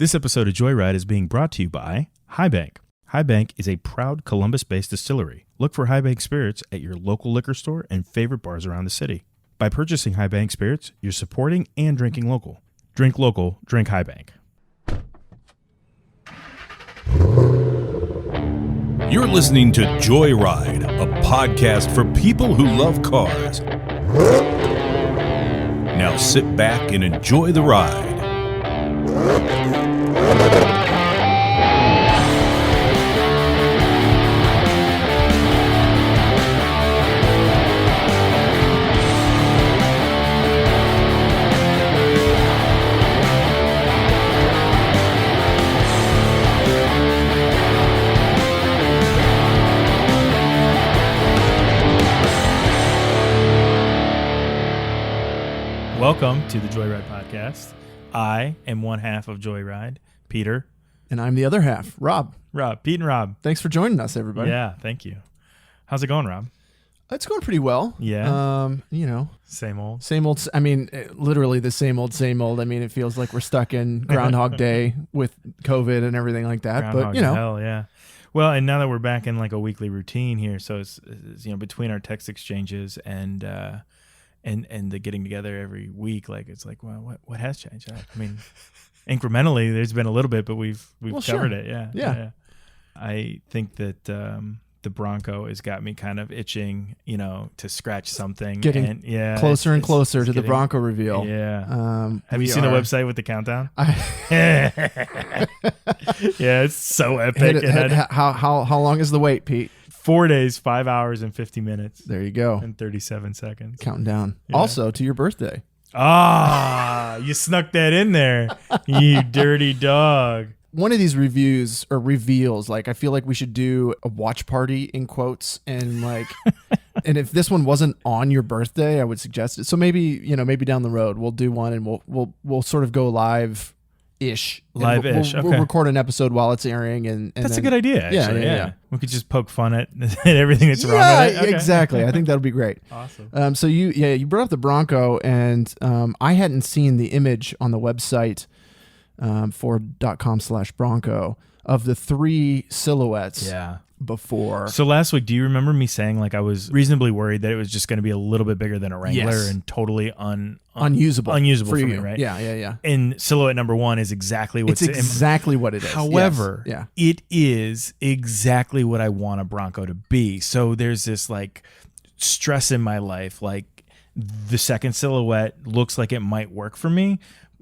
This episode of Joyride is being brought to you by High Bank. High Bank is a proud Columbus-based distillery. Look for High Bank spirits at your local liquor store and favorite bars around the city. By purchasing High Bank spirits, you're supporting and drinking local. Drink local, drink High Bank. You're listening to Joyride, a podcast for people who love cars. Now sit back and enjoy the ride. Welcome to the Joyride podcast. I am one half of Joyride, Peter. And I'm the other half, Rob. Pete and Rob. Thanks for joining us, everybody. Yeah, thank you. How's it going, Rob? It's going pretty well. Yeah. Same old. I mean, literally the same old. I mean, it feels like we're stuck in Groundhog Day with COVID and everything like that. Groundhog but, hell, yeah. Well, and now that we're back in like a weekly routine here, so it's between our text exchanges and the getting together every week, like it's like, well, what has changed? I mean, incrementally, there's been a little bit, but we've covered it. Yeah. I think that the Bronco has got me kind of itching, to scratch somting. Getting closer and closer to the Bronco reveal. Yeah. Have you seen the website with the countdown? Yeah, it's so epic. How long is the wait, Pete? 4 days, 5 hours, and 50 minutes. There you go. And 37 seconds. Counting down. Yeah. Also, to your birthday. You snuck that in there, you dirty dog. One of these reviews or reveals, like, I feel like we should do a watch party in quotes, and like, and if this one wasn't on your birthday, I would suggest it. So maybe down the road we'll do one, and we'll sort of go live. We'll record an episode while it's airing, and that's then, a good idea. Actually. Yeah. We could just poke fun at everything that's wrong with it. Okay. Exactly. I think that'll be great. Awesome. So you brought up the Bronco, and I hadn't seen the image on the website Ford.com/Bronco of the three silhouettes. Before. So last week, do you remember me saying like I was reasonably worried that it was just going to be a little bit bigger than a Wrangler and totally unusable for me, right? Yeah. And silhouette number one is exactly what it is. However, it is exactly what I want a Bronco to be. So there's this like stress in my life, like the second silhouette looks like it might work for me.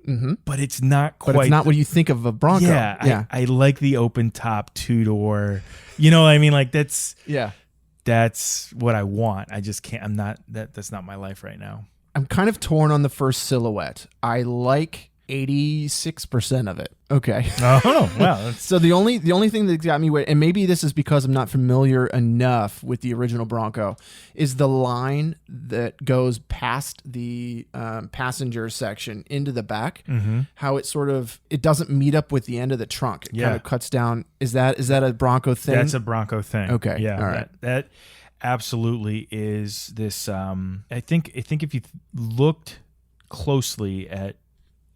Mm-hmm. But it's not quite. But it's not what you think of a Bronco. Yeah. I like the open top 2-door. You know what I mean? Like that's what I want. I just can't. That's not my life right now. I'm kind of torn on the first silhouette. I like 86% of it. Okay. Oh wow. So the only thing that got me, and maybe this is because I'm not familiar enough with the original Bronco, is the line that goes past the passenger section into the back. Mm-hmm. How it doesn't meet up with the end of the trunk. It kind of cuts down. Is that a Bronco thing? That's a Bronco thing. Okay. Yeah. All right. That absolutely is this. I think if you looked closely at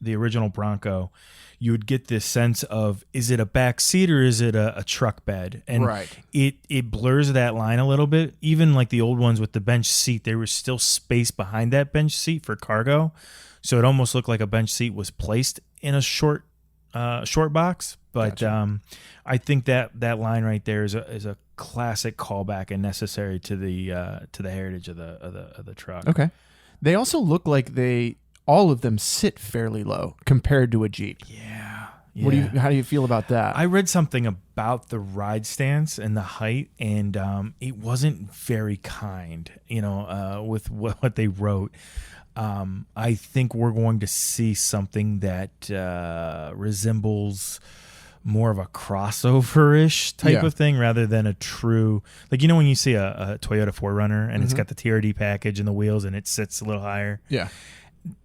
the original Bronco, you would get this sense of, is it a back seat or is it a truck bed? And it blurs that line a little bit. Even like the old ones with the bench seat, there was still space behind that bench seat for cargo. So it almost looked like a bench seat was placed in a short box. But gotcha. I think that line right there is a classic callback and necessary to the heritage of the truck. Okay. They also look like all of them sit fairly low compared to a Jeep. Yeah. How do you feel about that? I read something about the ride stance and the height, and it wasn't very kind, with what they wrote. I think we're going to see something that resembles more of a crossover-ish type of thing rather than a true, like, when you see a Toyota 4Runner and it's got the TRD package and the wheels and it sits a little higher. Yeah.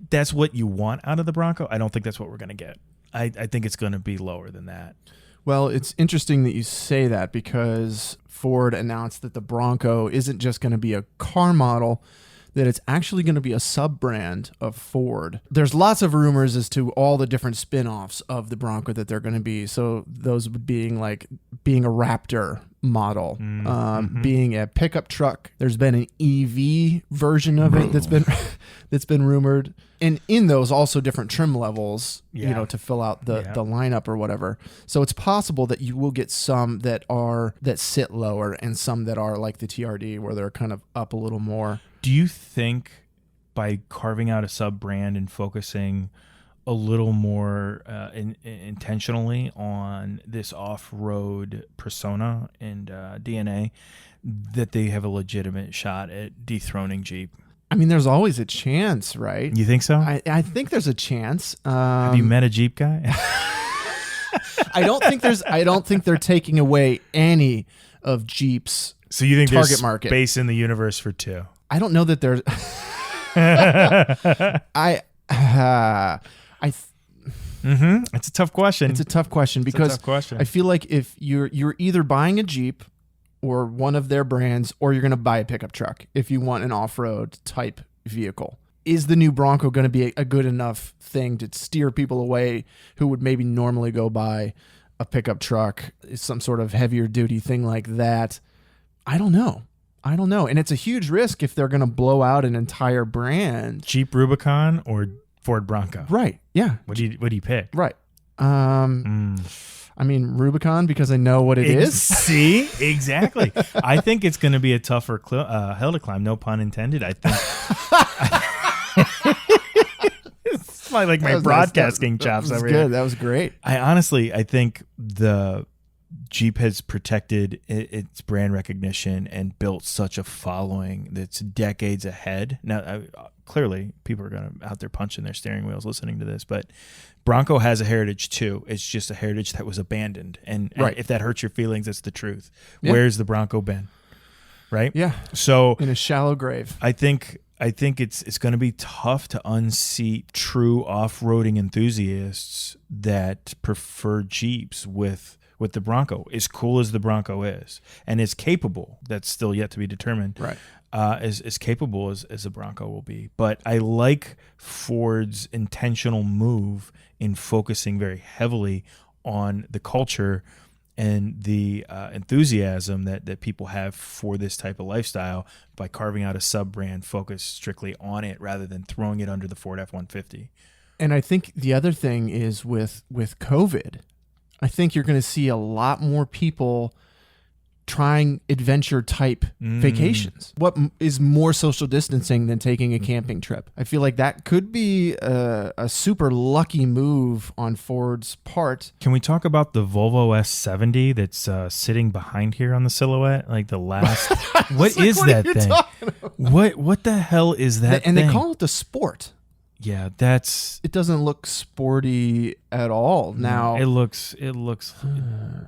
That's what you want out of the Bronco. I don't think that's what we're going to get. I think it's going to be lower than that. Well, it's interesting that you say that, because Ford announced that the Bronco isn't just going to be a car model. that it's actually going to be a sub-brand of Ford. There's lots of rumors as to all the different spin-offs of the Bronco that they're going to be. So those being like being a Raptor model, being a pickup truck. There's been an EV version of it that's been rumored, and in those also different trim levels, to fill out the lineup or whatever. So it's possible that you will get some that sit lower and some that are like the TRD where they're kind of up a little more. Do you think by carving out a sub brand and focusing a little more intentionally on this off-road persona and DNA, that they have a legitimate shot at dethroning Jeep? I mean, there's always a chance, right? You think so? I think there's a chance. Have you met a Jeep guy? I don't think they're taking away any of Jeep's so you think target there's market. Space in the universe for two? I don't know that there's. It's a tough question. It's a tough question because I feel like if you're either buying a Jeep or one of their brands, or you're going to buy a pickup truck if you want an off-road type vehicle. Is the new Bronco going to be a good enough thing to steer people away who would maybe normally go buy a pickup truck, some sort of heavier duty thing like that? I don't know. And it's a huge risk if they're going to blow out an entire brand. Jeep Rubicon or Ford Bronco? Right. Yeah. What do you pick? Right. I mean, Rubicon, because I know what it is. See? Exactly. I think it's going to be a tougher hill to climb. No pun intended. I think. It's like my broadcasting chops over here. That was great. I think the Jeep has protected its brand recognition and built such a following that's decades ahead. Now, clearly, people are going to out there punching their steering wheels listening to this, but Bronco has a heritage too. It's just a heritage that was abandoned, and if that hurts your feelings, that's the truth. Yeah. Where's the Bronco been? Right? Yeah. So in a shallow grave. I think it's going to be tough to unseat true off-roading enthusiasts that prefer Jeeps with the Bronco, as cool as the Bronco is, and as capable, that's still yet to be determined, right? As capable as the Bronco will be. But I like Ford's intentional move in focusing very heavily on the culture and the enthusiasm that people have for this type of lifestyle by carving out a sub-brand focused strictly on it rather than throwing it under the Ford F-150. And I think the other thing is with COVID, I think you're going to see a lot more people trying adventure type vacations. What is more social distancing than taking a camping trip? I feel like that could be a super lucky move on Ford's part. Can we talk about the Volvo S70 that's sitting behind here on the silhouette? Like the last, what is that thing? What the hell is that and thing? They call it the Sport. Yeah, it doesn't look sporty at all. Now it looks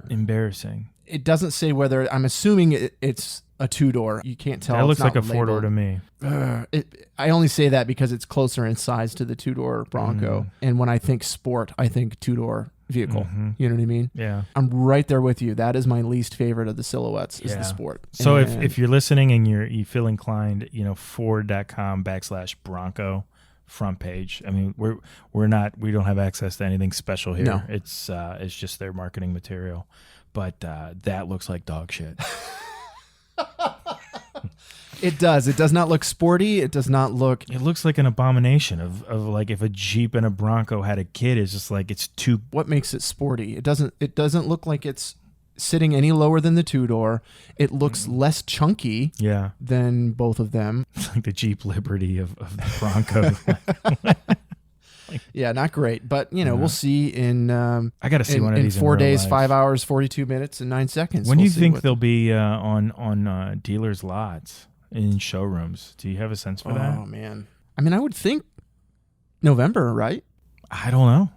embarrassing. It doesn't say whether. I'm assuming it's a two-door. You can't tell. That looks like a four-door to me. I only say that because it's closer in size to the two-door Bronco. And when I think sport, I think two-door vehicle. You know what I mean? Yeah. I'm right there with you. That is my least favorite of the silhouettes is the Sport. So if you're listening and you feel inclined, Ford.com/Bronco front page. I mean, we don't have access to anything special here. No. It's just their marketing material. But that looks like dog shit. It does. It does not look sporty. It does not look. It looks like an abomination of like if a Jeep and a Bronco had a kid. It's just like it's too. What makes it sporty? It doesn't look like it's sitting any lower than the two-door. It looks less chunky. Yeah. Than both of them. It's like the Jeep Liberty of the Bronco. Yeah, not great, but we'll see in. I got to see one of these in 4 days, life. 5 hours, 42 minutes, and 9 seconds. When do you think they'll be on dealers' lots in showrooms? Do you have a sense for that? Oh man, I mean, I would think November, right? I don't know.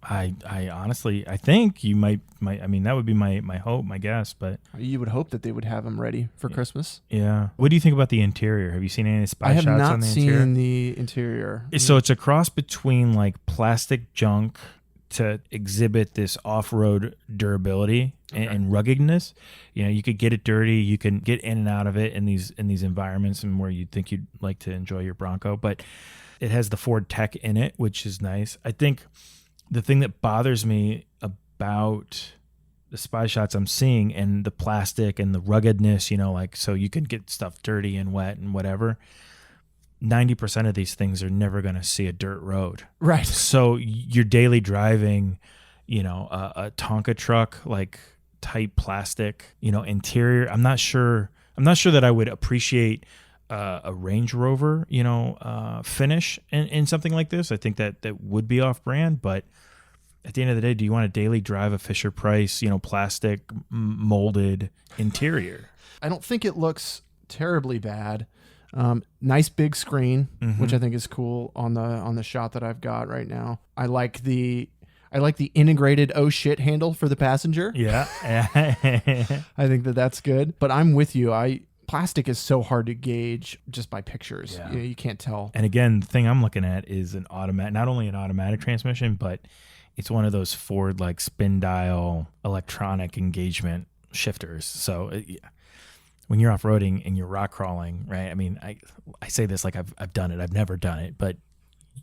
I honestly, I think you might. I mean, that would be my hope, my guess. But you would hope that they would have them ready for Christmas. Yeah. What do you think about the interior? Have you seen any spy shots on the interior? I have not seen the interior. So it's a cross between like plastic junk to exhibit this off-road durability and ruggedness. You know, you could get it dirty, you can get in and out of it in these environments and where you'd think you'd like to enjoy your Bronco, but it has the Ford tech in it, which is nice. I think the thing that bothers me about the spy shots I'm seeing and the plastic and the ruggedness, you know, like, so you can get stuff dirty and wet and whatever. 90% of these things are never going to see a dirt road. Right. So your daily driving, you know, a Tonka truck, like type plastic, you know, interior. I'm not sure that I would appreciate a Range Rover, you know, finish in something like this. I think that would be off brand, but at the end of the day, do you want to daily drive a Fisher-Price, you know, plastic molded interior? I don't think it looks terribly bad. Nice big screen, which I think is cool on the shot that I've got right now. I like the integrated oh shit handle for the passenger. Yeah. I think that's good. But I'm with you. Plastic is so hard to gauge just by pictures. Yeah. You can't tell. And again, the thing I'm looking at is not only an automatic transmission, but it's one of those Ford like spin dial electronic engagement shifters. So when you're off-roading and you're rock crawling, right? I mean, I say this like I've done it. I've never done it, but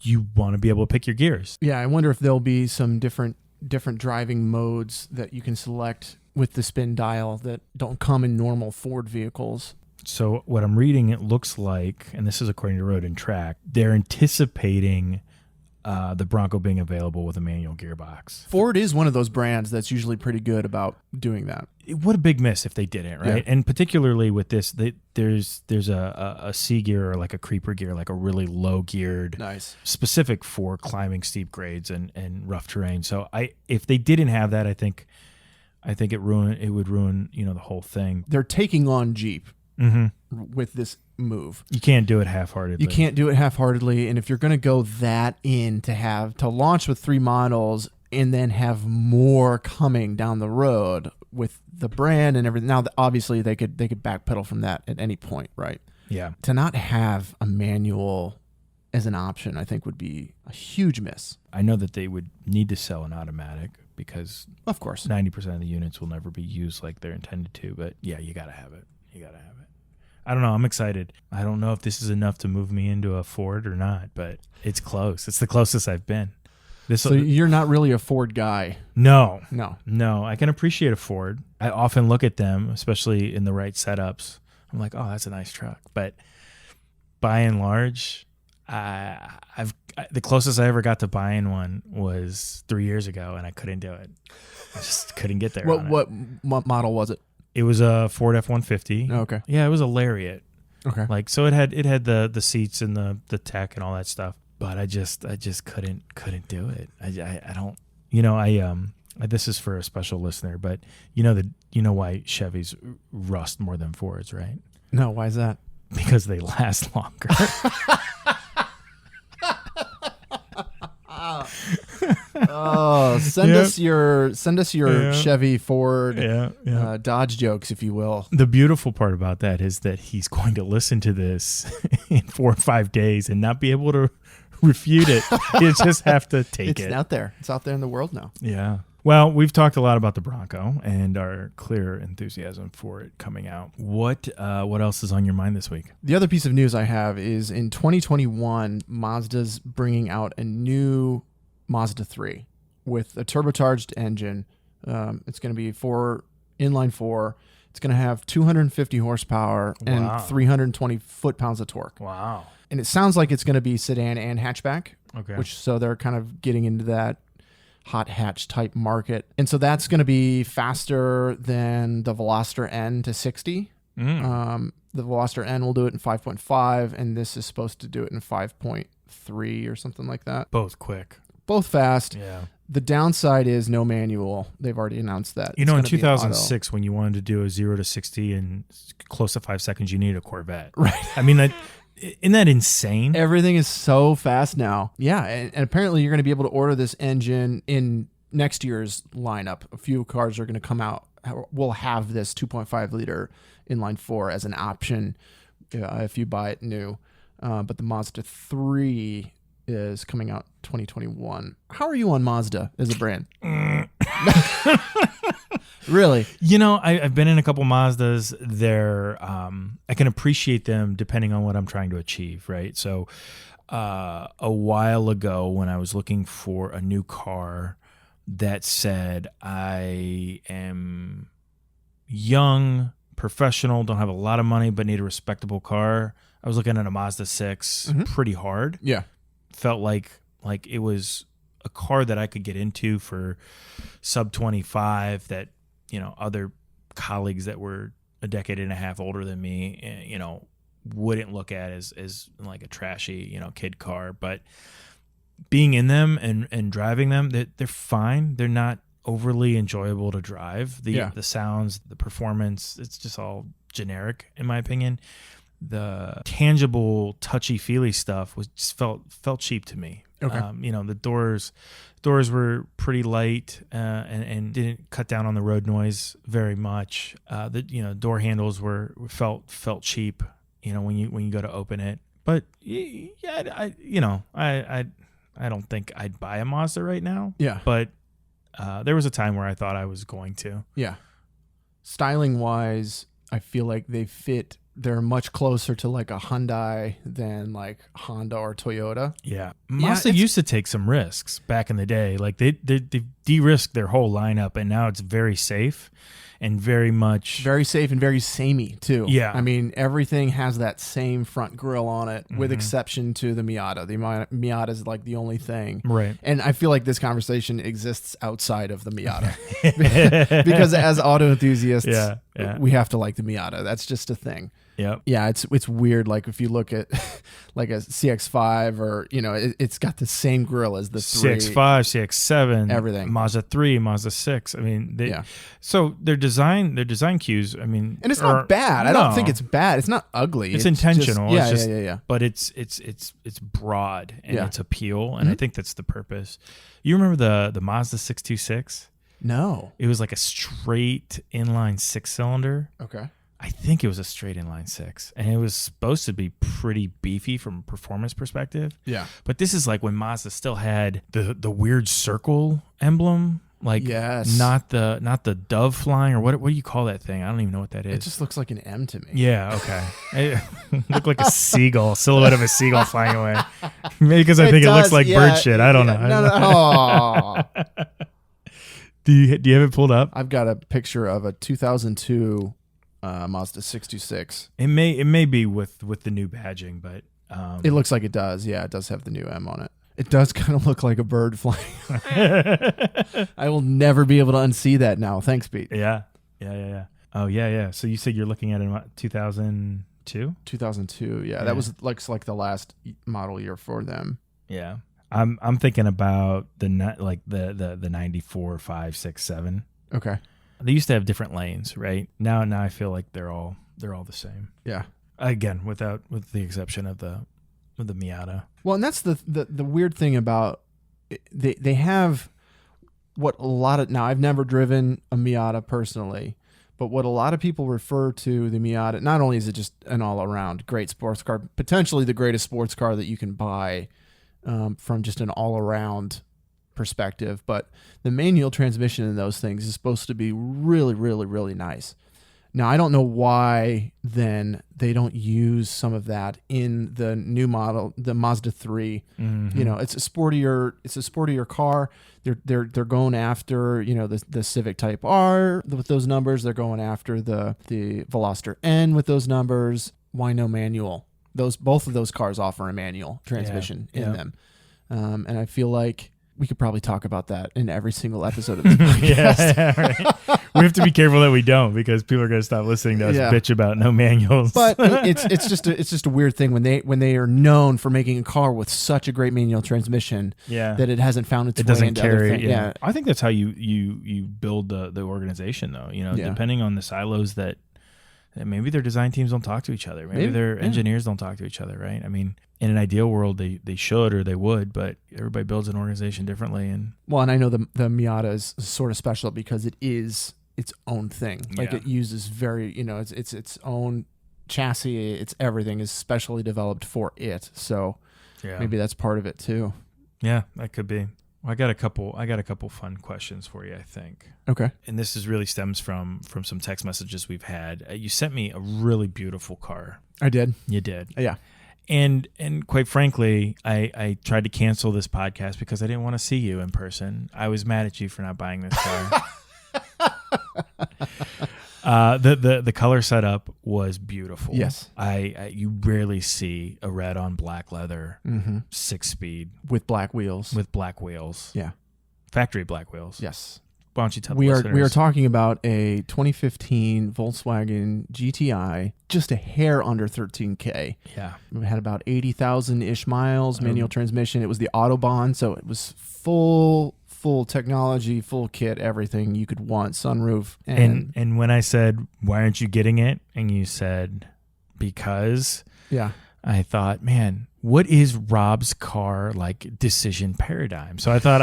you want to be able to pick your gears. Yeah, I wonder if there'll be some different driving modes that you can select with the spin dial that don't come in normal Ford vehicles. So what I'm reading, it looks like, and this is according to Road and Track, they're anticipating the Bronco being available with a manual gearbox. Ford is one of those brands that's usually pretty good about doing that. What a big miss if they didn't, right? Yeah. And particularly with this, there's a C gear or like a creeper gear, like a really low geared, nice, specific for climbing steep grades and rough terrain. So if they didn't have that, I think it would ruin, you know, the whole thing. They're taking on Jeep with this move. You can't do it half-heartedly. You can't do it half-heartedly, and if you're going to go that in to launch with 3 models and then have more coming down the road with the brand and everything. Now, obviously, they could backpedal from that at any point, right? Yeah. To not have a manual as an option, I think would be a huge miss. I know that they would need to sell an automatic because, of course, 90% of the units will never be used like they're intended to. But yeah, you got to have it. I don't know. I'm excited. I don't know if this is enough to move me into a Ford or not, but it's close. It's the closest I've been. So you're not really a Ford guy? No. No. I can appreciate a Ford. I often look at them, especially in the right setups. I'm like, oh, that's a nice truck. But by and large, the closest I ever got to buying one was 3 years ago, and I couldn't do it. I just couldn't get there. What model was it? It was a Ford F-150. Oh, okay. Yeah, it was a Lariat. Okay. Like, so it had the seats and the tech and all that stuff, but I just couldn't do it. I don't, you know, this is for a special listener, but you know why Chevys rust more than Fords, right? No, why is that? Because they last longer. Oh, send us your Chevy, Ford, Dodge jokes, if you will. The beautiful part about that is that he's going to listen to this in 4 or 5 days and not be able to refute it. You just have to take it. It's out there. It's out there in the world now. Yeah. Well, we've talked a lot about the Bronco and our clear enthusiasm for it coming out. What else is on your mind this week? The other piece of news I have is in 2021, Mazda's bringing out a new Mazda 3 with a turbocharged engine. It's going to be inline 4. It's going to have 250 horsepower and 320 foot-pounds of torque. Wow. And it sounds like it's going to be sedan and hatchback. Okay. So they're kind of getting into that hot hatch type market. And so that's going to be faster than the Veloster N to 60. The Veloster N will do it in 5.5, and this is supposed to do it in 5.3 or something like that. Both quick. Both fast. Yeah. The downside is no manual. They've already announced that. You know, in 2006, when you wanted to do a 0 to 60 in close to 5 seconds, you need a Corvette. Right. I mean, isn't that insane? Everything is so fast now. Yeah, and apparently you're going to be able to order this engine in next year's lineup. A few cars are going to come out. Will have this 2.5 liter inline 4 as an option if you buy it new. But the Mazda 3 is coming out 2021. How are you on Mazda as a brand? Really? You know, I've been in a couple Mazdas. They're I can appreciate them depending on what I'm trying to achieve, right? So a while ago when I was looking for a new car that said I am young, professional, don't have a lot of money, but need a respectable car, I was looking at a Mazda 6 pretty hard. Yeah. Felt like it was a car that I could get into for sub 25 that, you know, other colleagues that were a decade and a half older than me, you know, wouldn't look at as like a trashy, you know, kid car. But being in them and driving them, they're fine. They're not overly enjoyable to drive. The sounds, the performance, it's just all generic in my opinion. The tangible, touchy-feely stuff was just felt cheap to me. Okay. You know, the doors were pretty light and didn't cut down on the road noise very much. The door handles felt cheap. You know, when you go to open it. But yeah, I don't think I'd buy a Mazda right now. Yeah. But there was a time where I thought I was going to. Yeah. Styling wise, I feel like they fit. They're much closer to like a Hyundai than like Honda or Toyota. Yeah. Mazda used to take some risks back in the day. Like they de-risked their whole lineup, and now it's very safe and very safe and very samey too. Yeah. I mean, everything has that same front grille on it with exception to the Miata. The Miata is like the only thing. Right. And I feel like this conversation exists outside of the Miata because as auto enthusiasts, we have to like the Miata. That's just a thing. Yep. Yeah, it's weird. Like if you look at like a CX-5 or, you know, it's got the same grille as the 3. CX-5, CX-7, everything. Mazda 3, Mazda 6. I mean, so their design cues, I mean, and it's not bad. I don't think it's bad. It's not ugly. It's intentional. Just, yeah. But it's broad in its appeal, and I think that's the purpose. You remember the Mazda 626? No. It was like a straight inline 6-cylinder. Okay. I think it was a straight inline 6, and it was supposed to be pretty beefy from a performance perspective. Yeah. But this is like when Mazda still had the weird circle emblem, like not the dove flying, or what do you call that thing? I don't even know what that is. It just looks like an M to me. Yeah, okay. It looked like a seagle, silhouette of a seagull flying away. Maybe because I think it looks like bird shit. I don't know. No. Do you have it pulled up? I've got a picture of a 2002 Mazda 626. It may be with the new badging, but it looks like it does. Yeah, it does have the new M on it. It does kind of look like a bird flying. I will never be able to unsee that now. Thanks, Pete. Yeah. Oh yeah. So you said you're looking at it in 2002? 2002. Yeah, that was like the last model year for them. Yeah. I'm thinking about the 94, 5, 6, 7. Okay. They used to have different lanes, right? Now I feel like they're all the same. Yeah. Again, with the exception of the Miata. Well, and that's the weird thing about they have what a lot of, now I've never driven a Miata personally, but what a lot of people refer to the Miata, not only is it just an all around great sports car, potentially the greatest sports car that you can buy from just an all around perspective, but the manual transmission in those things is supposed to be really, really, really nice. Now, I don't know why then they don't use some of that in the new model, the Mazda 3. Mm-hmm. You know, it's a sportier car. They're going after, you know, the Civic Type R with those numbers. They're going after the Veloster N with those numbers. Why no manual? Both of those cars offer a manual transmission in them. And I feel like we could probably talk about that in every single episode of this podcast. Right. We have to be careful that we don't, because people are going to stop listening to us bitch about no manuals. But it's just a weird thing when they are known for making a car with such a great manual transmission that it hasn't found its way into other things. Yeah. I think that's how you build the organization, though. You know, depending on the silos that maybe their design teams don't talk to each other. Maybe their engineers don't talk to each other, right? I mean, in an ideal world, they should or they would, but everybody builds an organization differently. And I know the Miata is sort of special because it is its own thing. Like it uses very, you know, it's its own chassis. It's everything is specially developed for it. So Yeah. Maybe that's part of it too. Yeah, that could be. Well, I got a couple fun questions for you, I think. Okay. And this is really stems from some text messages we've had. You sent me a really beautiful car. I did. You did. Yeah. And quite frankly, I tried to cancel this podcast because I didn't want to see you in person. I was mad at you for not buying this car. The color setup was beautiful. Yes. You rarely see a red on black leather 6-speed with black wheels. Yeah. Factory black wheels. Yes. Why don't you tell the we listeners? are talking about a 2015 Volkswagen GTI, just a hair under 13K. Yeah. It had about 80,000 ish miles, manual transmission. It was the Autobahn, so it was full technology, full kit, everything you could want, sunroof. And when I said, why aren't you getting it? And you said, because. Yeah. I thought, man, what is Rob's car like decision paradigm? So I thought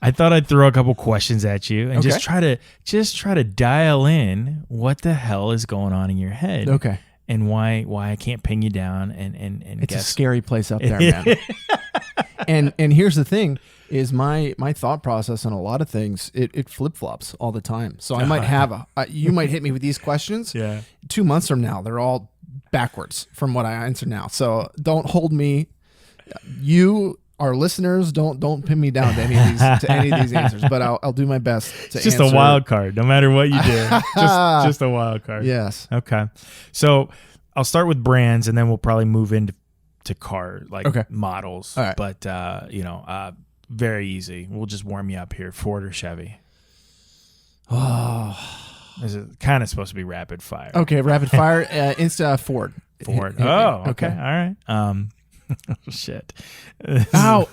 I'd throw a couple questions at you and just try to dial in what the hell is going on in your head. Okay. And why I can't pin you down and it's a scary place up there, man. and here's the thing is my thought process on a lot of things, it flip-flops all the time. So I might have you might hit me with these questions. Yeah. 2 months from now, they're all backwards from what I answer now. So don't hold me. You, our listeners, don't pin me down to any of these answers. But I'll do my best to just answer. a wild card, no matter what you do. just a wild card. Yes. Okay. So I'll start with brands, and then we'll probably move into car models. All right. But very easy. We'll just warm you up here. Ford or Chevy? Oh. This is kind of supposed to be rapid fire. Okay, rapid fire. Insta Ford. Ford. Oh, okay. All right. Shit. Oh,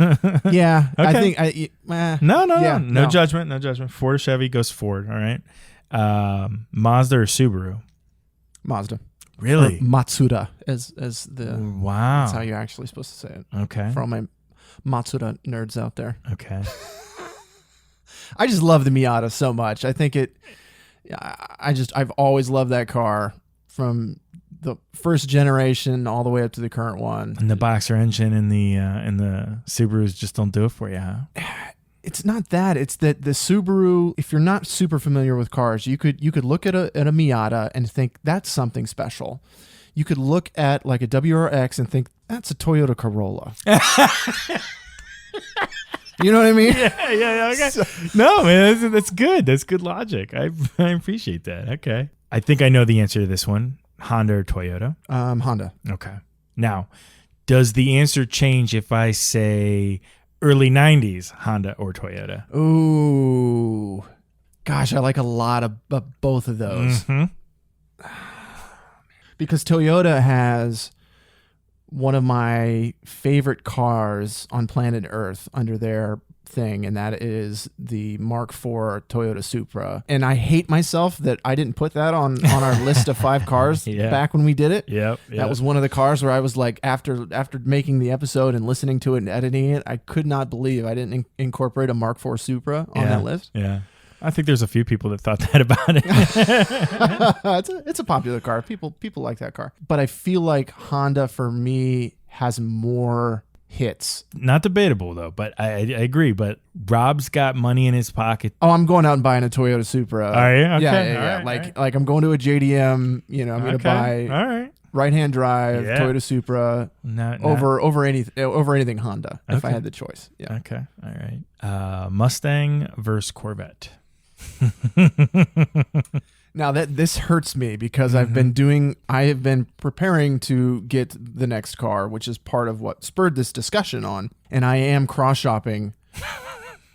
yeah. Okay. I think No judgment. No judgment. Ford or Chevy goes Ford. All right. Mazda or Subaru? Mazda. Really? Or Matsuda as the. Wow. That's how you're actually supposed to say it. Okay. For all my Matsuda nerds out there. Okay. I just love the Miata so much. I think I've always loved that car from the first generation all the way up to the current one. And the boxer engine and the Subarus just don't do it for you, huh? It's not that. It's that the Subaru, if you're not super familiar with cars, you could look at a Miata and think that's something special. You could look at like a WRX and think that's a Toyota Corolla. You know what I mean? Yeah. Okay. No, man, that's good. That's good logic. I appreciate that. Okay. I think I know the answer to this one. Honda or Toyota? Honda. Okay. Now, does the answer change if I say early 90s Honda or Toyota? Ooh. Gosh, I like a lot of both of those. Mm-hmm. Because Toyota has one of my favorite cars on planet Earth under their thing, and that is the Mark IV Toyota Supra. And I hate myself that I didn't put that on our list of 5 cars back when we did it. Yep. That was one of the cars where I was like, after making the episode and listening to it and editing it, I could not believe I didn't incorporate a Mark IV Supra on that list. Yeah. I think there's a few people that thought that about it. It's a popular car. People like that car. But I feel like Honda for me has more hits. Not debatable though, but I agree. But Rob's got money in his pocket. Oh, I'm going out and buying a Toyota Supra. Are you? Okay. Yeah. Like I'm going to a JDM. I'm going to buy right-hand drive Toyota Supra over anything Honda if I had the choice. Yeah. Okay. All right. Mustang versus Corvette. Now this hurts me because I have been preparing to get the next car, which is part of what spurred this discussion on. And I am cross-shopping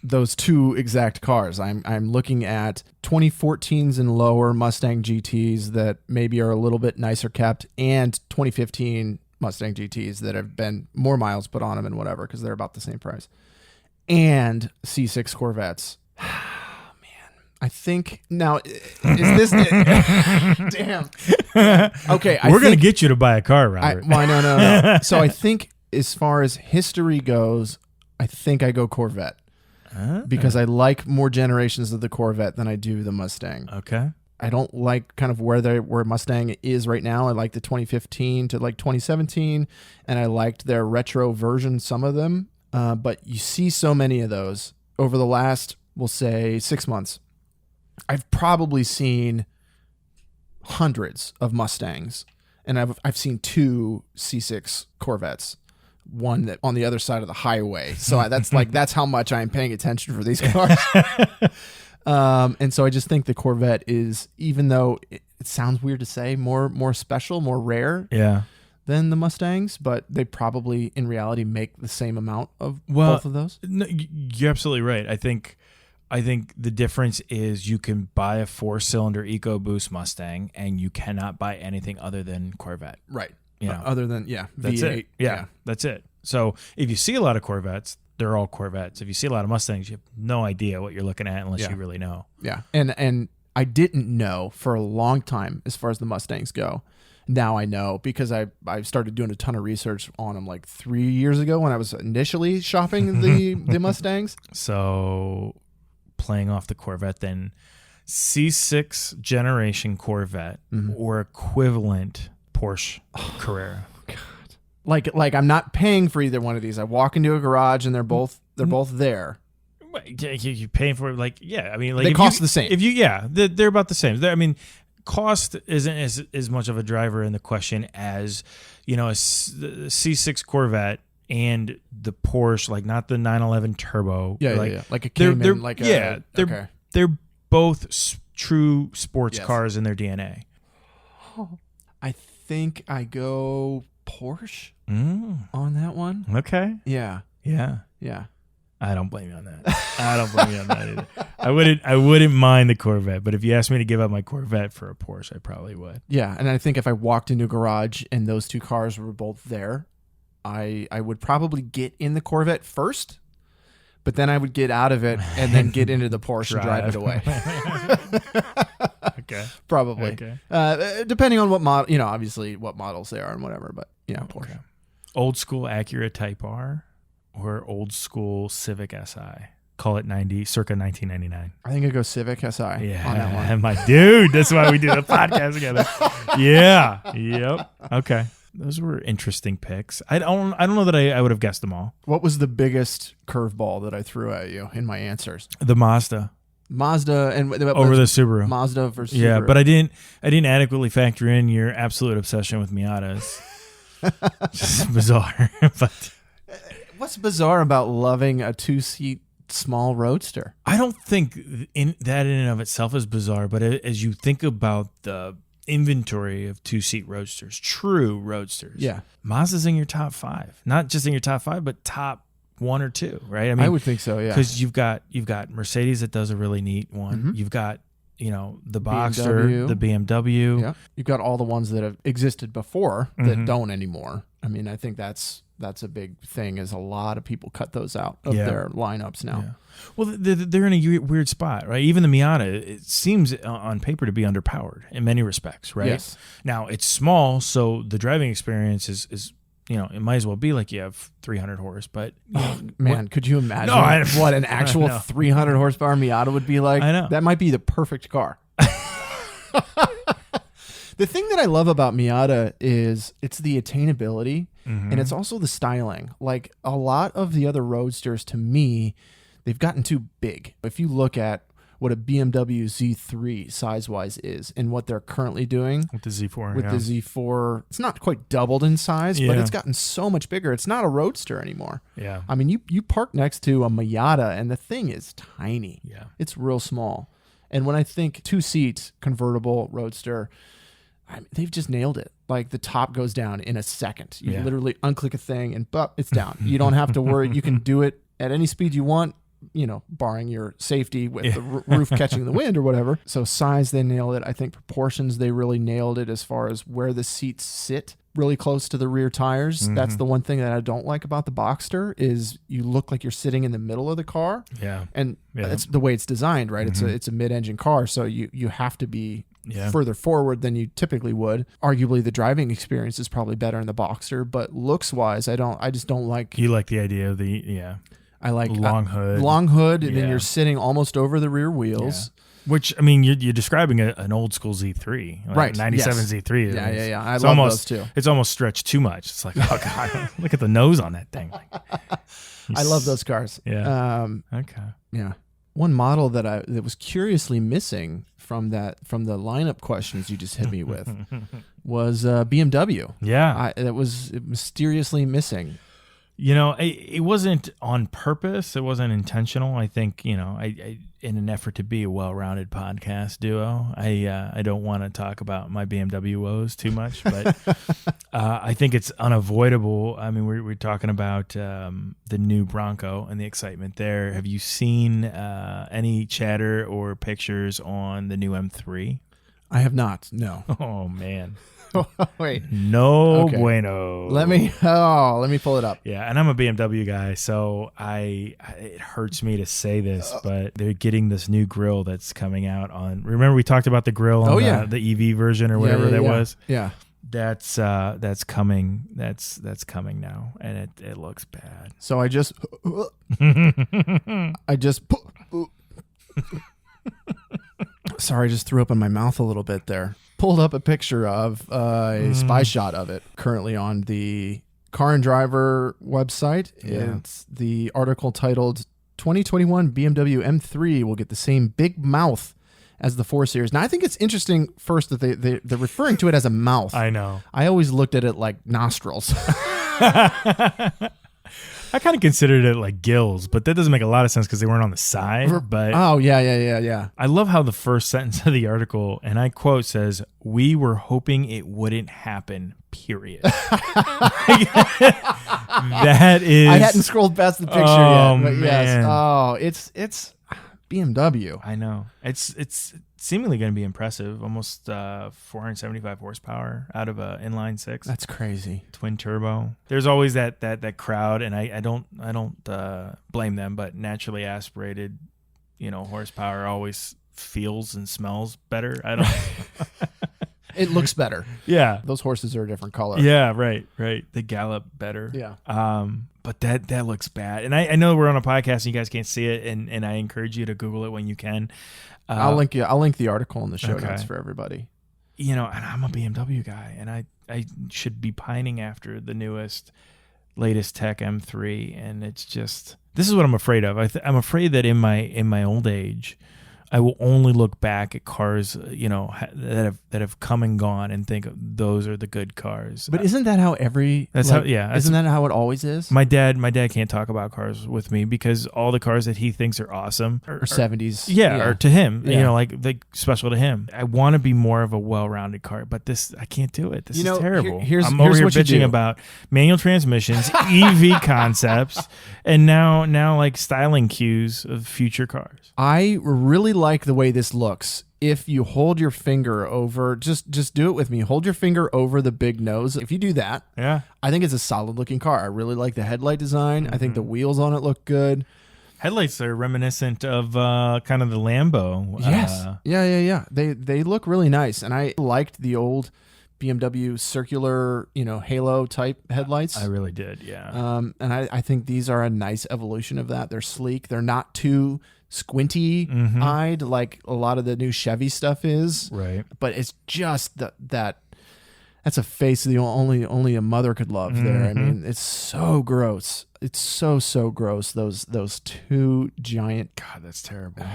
those two exact cars. I'm looking at 2014s and lower Mustang GTs that maybe are a little bit nicer kept, and 2015 Mustang GTs that have been more miles put on them and whatever, because they're about the same price. And C6 Corvettes. I think now is this damn okay. We're gonna get you to buy a car, Robert. No. So I think as far as history goes, I think I go Corvette because I like more generations of the Corvette than I do the Mustang. Okay. I don't like kind of where Mustang is right now. I like the 2015 to like 2017, and I liked their retro version, some of them. But you see so many of those over the last, we'll say, 6 months. I've probably seen hundreds of Mustangs, and I've seen 2 C6 Corvettes, one that on the other side of the highway. So that's how much I'm paying attention for these cars. And so I just think the Corvette is, even though it sounds weird to say, more special, more rare than the Mustangs, but they probably in reality make the same amount of both of those. No, you're absolutely right. I think the difference is you can buy a 4-cylinder EcoBoost Mustang and you cannot buy anything other than Corvette. Right. You know, other than that's V8. it. Yeah, that's it. So if you see a lot of Corvettes, they're all Corvettes. If you see a lot of Mustangs, you have no idea what you're looking at unless you really know. Yeah. And I didn't know for a long time as far as the Mustangs go. Now I know because I started doing a ton of research on them like 3 years ago when I was initially shopping the Mustangs. So playing off the Corvette, then C6 generation Corvette or equivalent Porsche Carrera. Like I'm not paying for either one of these. I walk into a garage and they're both there. You're paying for it, I mean, they cost the same. They're about the same. I mean, cost isn't as much of a driver in the question as, a C6 Corvette and the Porsche, like not the 911 Turbo. Like a Cayman, they're both true sports cars in their DNA. I think I go Porsche on that one. Okay. Yeah. I don't blame you on that. I don't blame you on that either. I wouldn't mind the Corvette, but if you asked me to give up my Corvette for a Porsche, I probably would. Yeah, and I think if I walked into a garage and those 2 cars were both there, I would probably get in the Corvette first, but then I would get out of it and then get into the Porsche and drive it away. Okay. Probably. Okay. Depending on what model, obviously what models they are and whatever, but Porsche. Okay. Old school Acura Type R or old school Civic Si? Call it circa 1999. I think I go Civic Si on that one. My dude. That's why we do the podcast together. Yeah. Yep. Okay. Those were interesting picks. I don't know that I would have guessed them all. What was the biggest curveball that I threw at you in my answers? The Mazda and over the Subaru. Mazda versus Subaru. Yeah, but I didn't adequately factor in your absolute obsession with Miatas. Just bizarre. But what's bizarre about loving a 2-seat small roadster? I don't think in and of itself is bizarre, but as you think about the inventory of 2-seat roadsters, true roadsters, Mazda's in your top 5. Not just in your top 5, but top 1 or 2, right? I mean, I would think so, yeah. Because you've got Mercedes that does a really neat one. You've got the Boxster, the BMW. Yeah. You've got all the ones that have existed before that don't anymore. I mean, I think that's a big thing, is a lot of people cut those out of their lineups now. Yeah. Well, they're in a weird spot, right? Even the Miata, it seems on paper to be underpowered in many respects, right? Yes. Now, it's small, so the driving experience is it might as well be like you have 300 horse, but... could you imagine what an actual 300 horsepower Miata would be like? I know. That might be the perfect car. The thing that I love about Miata is it's the attainability, and it's also the styling. Like, a lot of the other roadsters, to me, they've gotten too big. If you look at what a BMW Z3 size-wise is and what they're currently doing with the Z4. With the Z4, it's not quite doubled in size, but it's gotten so much bigger. It's not a roadster anymore. Yeah. I mean, you park next to a Miata, and the thing is tiny. Yeah. It's real small. And when I think 2-seat convertible roadster, they've just nailed it. Like, the top goes down in a second. You literally unclick a thing and it's down. You don't have to worry. You can do it at any speed you want, barring your safety with the roof catching the wind or whatever. So size, they nailed it. I think proportions, they really nailed it as far as where the seats sit really close to the rear tires. That's the one thing that I don't like about the Boxster, is you look like you're sitting in the middle of the car. Yeah. And that's the way it's designed, right? It's a mid-engine car, so you have to be further forward than you typically would. Arguably, the driving experience is probably better in the Boxster, but looks-wise, I just don't like... You like the idea of the... Yeah. I like long hood. Long hood, and then Yeah. you're sitting almost over the rear wheels. Which, I mean, you're describing an old school Z3. Like Right, 97 yes. Z3. Yeah. I It's love almost, those too. It's almost stretched too much. It's like, oh, God, look at the nose on that thing. I love those cars. Yeah. Okay. Yeah. One model that was curiously missing from the lineup questions you just hit me with was BMW. Yeah. That was mysteriously missing. You know, it wasn't on purpose. It wasn't intentional. I think, you know, I in an effort to be a well-rounded podcast duo, I don't want to talk about my BMW woes too much, but I think it's unavoidable. I mean, we're talking about the new Bronco and the excitement there. Have you seen any chatter or pictures on the new M3? I have not. No. Oh, man. Wait. No Okay. bueno. Let me pull it up. Yeah, and I'm a BMW guy, so it hurts me to say this, but they're getting this new grille that's coming out on. Remember we talked about the grille on the EV version or whatever that was. Yeah. That's coming. That's coming now, and it looks bad. So I just sorry, I just threw up in my mouth a little bit there. Pulled up a picture of a spy shot of it currently on the Car and Driver website. Yeah. It's the article titled 2021 BMW M3 will get the same big mouth as the 4 Series. Now, I think it's interesting first that they're referring to it as a mouth. I know. I always looked at it like nostrils. I kind of considered it like gills, but that doesn't make a lot of sense because they weren't on the side. But Oh, yeah. I love how the first sentence of the article, and I quote, says, "We were hoping it wouldn't happen, period." That is... I hadn't scrolled past the picture Oh, yet, but yes. man. Oh, it's BMW. I know. It's seemingly going to be impressive. Almost 475 horsepower out of a inline six. That's crazy. Twin turbo. There's always that crowd, and I don't blame them, but naturally aspirated, horsepower always feels and smells better. I don't. It looks better. Yeah. Those horses are a different color. Yeah. Right. They gallop better. Yeah. But that looks bad, and I know we're on a podcast and you guys can't see it, and I encourage you to Google it when you can. I'll link the article in the show Okay. notes for everybody. And I'm a BMW guy, and I should be pining after the latest tech M3, and it's just, this is what I'm afraid of. I'm afraid that in my old age, I will only look back at cars, that have come and gone, and think those are the good cars. But isn't that how isn't that how it always is? My dad can't talk about cars with me because all the cars that he thinks are awesome or 70s. or to him, Yeah. like special to him. I want to be more of a well-rounded car, but this, I can't do it. This is terrible. I'm over here what you bitching do. about manual transmissions, EV concepts, and now like styling cues of future cars. I really like the way this looks. If you hold your finger over, just do it with me. Hold your finger over the big nose. If you do that, Yeah. I think it's a solid looking car. I really like the headlight design. I think the wheels on it look good. Headlights are reminiscent of kind of the Lambo. Yes. Yeah. They look really nice. And I liked the old BMW circular, halo type headlights. I really did, yeah. And I think these are a nice evolution of that. They're sleek. They're not too squinty-eyed like a lot of the new Chevy stuff is. Right. But it's just that's a face the only a mother could love there. I mean, it's so gross. It's so gross. Those two giant. God, that's terrible.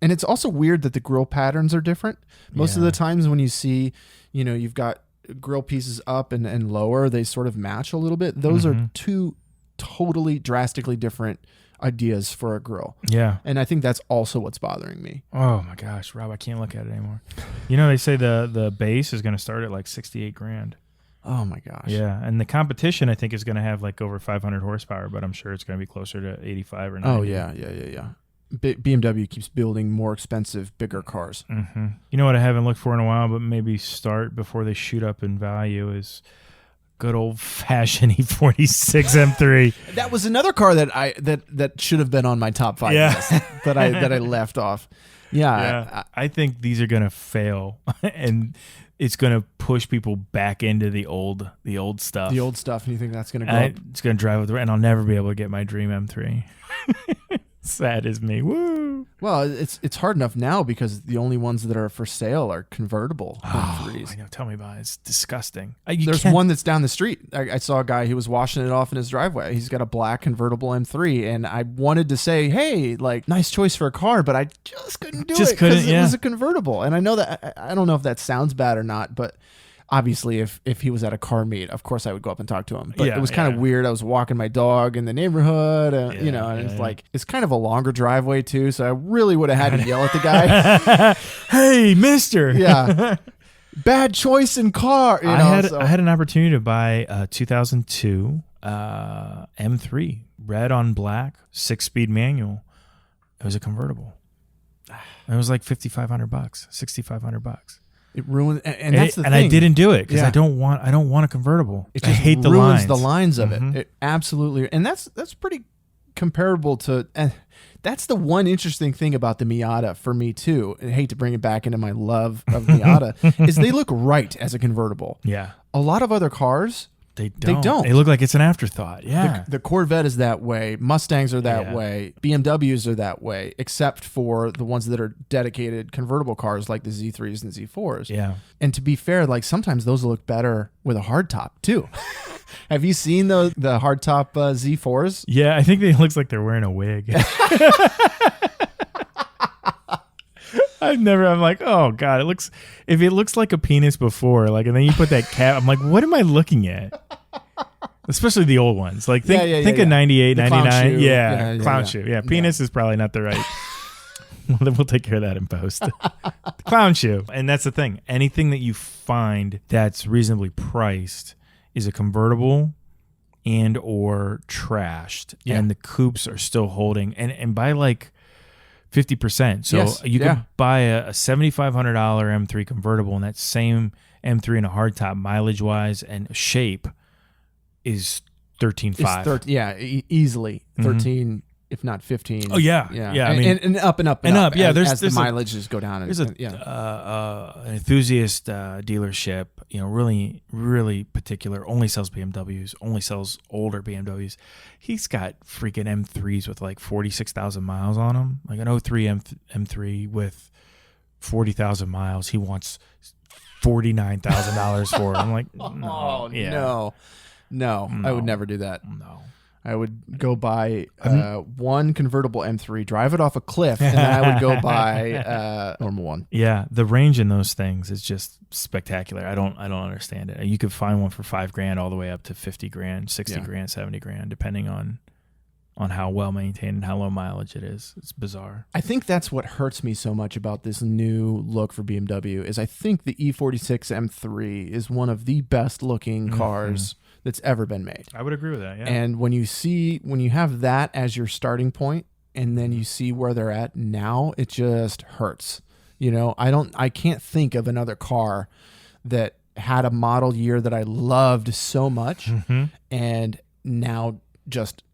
And it's also weird that the grill patterns are different. Most of the times when you see, you've got grill pieces up and lower, they sort of match a little bit. Those are two totally drastically different ideas for a grill. Yeah. And I think that's also what's bothering me. Oh my gosh, Rob, I can't look at it anymore. They say the base is going to start at like $68,000. Oh my gosh. Yeah, and the competition I think is going to have like over 500 horsepower, but I'm sure it's going to be closer to 85 or 90. Oh yeah. BMW keeps building more expensive, bigger cars. Mm-hmm. You know what I haven't looked for in a while, but maybe start before they shoot up in value is good old fashioned E46 M3. That was another car that should have been on my top 5 list that I left off. Yeah. I think these are going to fail, and it's going to push people back into the old stuff. The old stuff, and you think that's going to go up? It's going to drive with, and I'll never be able to get my dream M3. Sad as me. Woo. Well, it's hard enough now because the only ones that are for sale are convertible Oh, M3s. I know. Tell me about it. It's disgusting. There's one that's down the street. I saw a guy who was washing it off in his driveway. He's got a black convertible M3, and I wanted to say, hey, like, nice choice for a car, but I just couldn't do it because it was a convertible. And I know that, I don't know if that sounds bad or not, but obviously if he was at a car meet, of course I would go up and talk to him. But it was kind of weird. I was walking my dog in the neighborhood, and it's like, it's kind of a longer driveway too, so I really would have had to yell at the guy. Hey, mister. Yeah. Bad choice in car. I had an opportunity to buy a 2002 M3, red on black, 6-speed manual. It was a convertible. It was like $5,500, $6,500. It ruined, and that's the thing. I didn't do it because I don't want a convertible. It just I hate ruins the lines of it. It absolutely, and that's pretty comparable to. That's the one interesting thing about the Miata for me too. I hate to bring it back into my love of Miata, is they look right as a convertible. Yeah, a lot of other cars. They don't. They look like it's an afterthought. Yeah. The Corvette is that way. Mustangs are that way. BMWs are that way, except for the ones that are dedicated convertible cars like the Z3s and Z4s. Yeah. And to be fair, like sometimes those look better with a hardtop too. Have you seen the hardtop Z4s? Yeah, I think it looks like they're wearing a wig. I'm like, oh God, if it looks like a penis before, like, and then you put that cap, I'm like, what am I looking at? Especially the old ones. Like, think of 98, 99. Yeah, clown shoe. Yeah, penis is probably not the right. We'll take care of that in post. Clown shoe. And that's the thing. Anything that you find that's reasonably priced is a convertible and or trashed. Yeah. And the coupes are still holding. And by like 50%. So you can buy a $7,500 M3 convertible, and that same M3 in a hardtop, mileage wise and shape, is 13.5. Easily 13, if not 15. Oh yeah. I mean, and up and up and up. Yeah, as the mileages go down. There's an enthusiast dealership. Really, really particular. Only sells BMWs. Only sells older BMWs. He's got freaking M3s with like 46,000 miles on them. Like an 03 M3 with 40,000 miles. He wants $49,000 for it. I'm like, no, I would never do that. No. I would go buy one convertible M3, drive it off a cliff, and then I would go buy normal one. Yeah, the range in those things is just spectacular. I don't understand it. You could find one for $5,000 all the way up to $50,000, $60,000, $70,000, depending on how well maintained and how low mileage it is. It's bizarre. I think that's what hurts me so much about this new look for BMW is I think the E46 M3 is one of the best looking cars that's ever been made. I would agree with that, yeah. And when you have that as your starting point and then you see where they're at now, it just hurts. I can't think of another car that had a model year that I loved so much and now just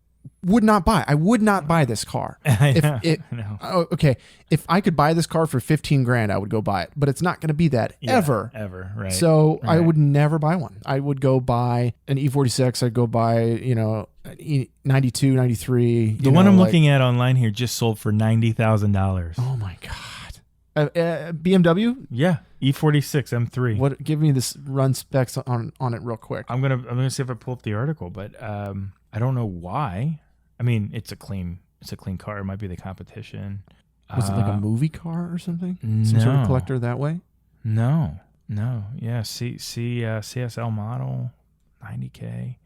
would not buy. I would not buy this car. I know. Okay. If I could buy this car for $15,000, I would go buy it, but it's not going to be that ever. Right. So I would never buy one. I would go buy an E46. I'd go buy, an E92, 93. The one I'm looking at online here just sold for $90,000. Oh my God. BMW? Yeah. E46 M3. Give me this run specs on it real quick. I'm gonna see if I pull up the article, but I don't know why. I mean, it's a clean car. It might be the competition. Was it like a movie car or something? No. Some sort of collector that way? No. Yeah, CSL model, $90K.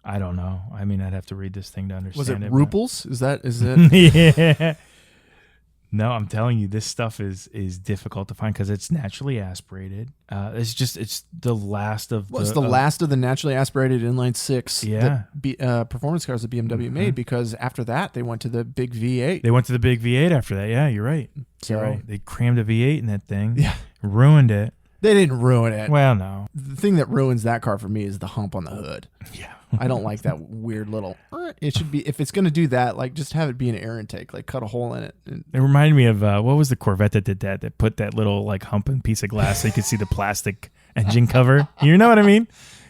I don't know. I mean, I'd have to read this thing to understand it. Was it Ruples? Is it? Yeah. No, I'm telling you, this stuff is difficult to find because it's naturally aspirated. It's the last of last of the naturally aspirated inline six performance cars that BMW made, because after that they went to the big V8. They went to the big V8 after that. Yeah, you're right. So, you're right. They crammed a V8 in that thing. Yeah, ruined it. They didn't ruin it. Well, no. The thing that ruins that car for me is the hump on the hood. Yeah. I don't like that weird little. It should be, if it's going to do that, like just have it be an air intake, like cut a hole in it. It reminded me of what was the Corvette that did that? That put that little like humping piece of glass so you could see the plastic engine cover. You know what I mean?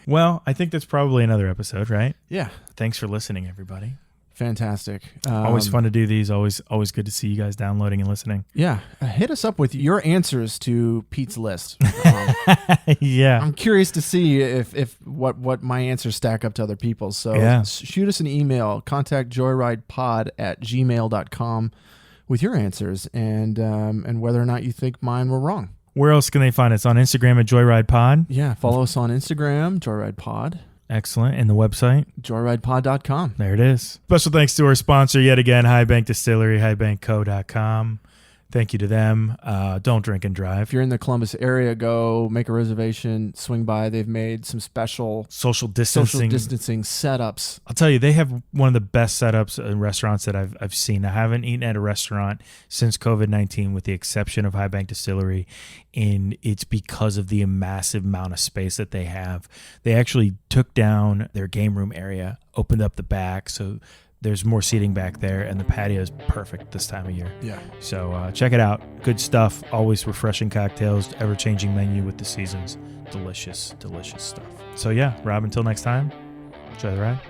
Well, I think that's probably another episode, right? Yeah. Thanks for listening, everybody. Fantastic. Always fun to do these. Always good to see you guys downloading and listening. Yeah. Hit us up with your answers to Pete's list. Yeah. I'm curious to see if what my answers stack up to other people's. So shoot us an email, contact joyridepod@gmail.com with your answers and whether or not you think mine were wrong. Where else can they find us? On Instagram at Joyride Pod. Yeah. Follow us on Instagram, Joyride Pod. Excellent. And the website? Joyridepod.com. There it is. Special thanks to our sponsor yet again, High Bank Distillery, highbankco.com. Thank you to them. Don't drink and drive. If you're in the Columbus area, go make a reservation, swing by. They've made some special social distancing setups. I'll tell you, they have one of the best setups in restaurants that I've seen. I haven't eaten at a restaurant since COVID-19 with the exception of High Bank Distillery, and it's because of the massive amount of space that they have. They actually took down their game room area, opened up the back, so there's more seating back there, and the patio is perfect this time of year. Yeah. So check it out. Good stuff. Always refreshing cocktails, ever-changing menu with the seasons. Delicious, delicious stuff. So yeah, Rob, until next time, enjoy the ride.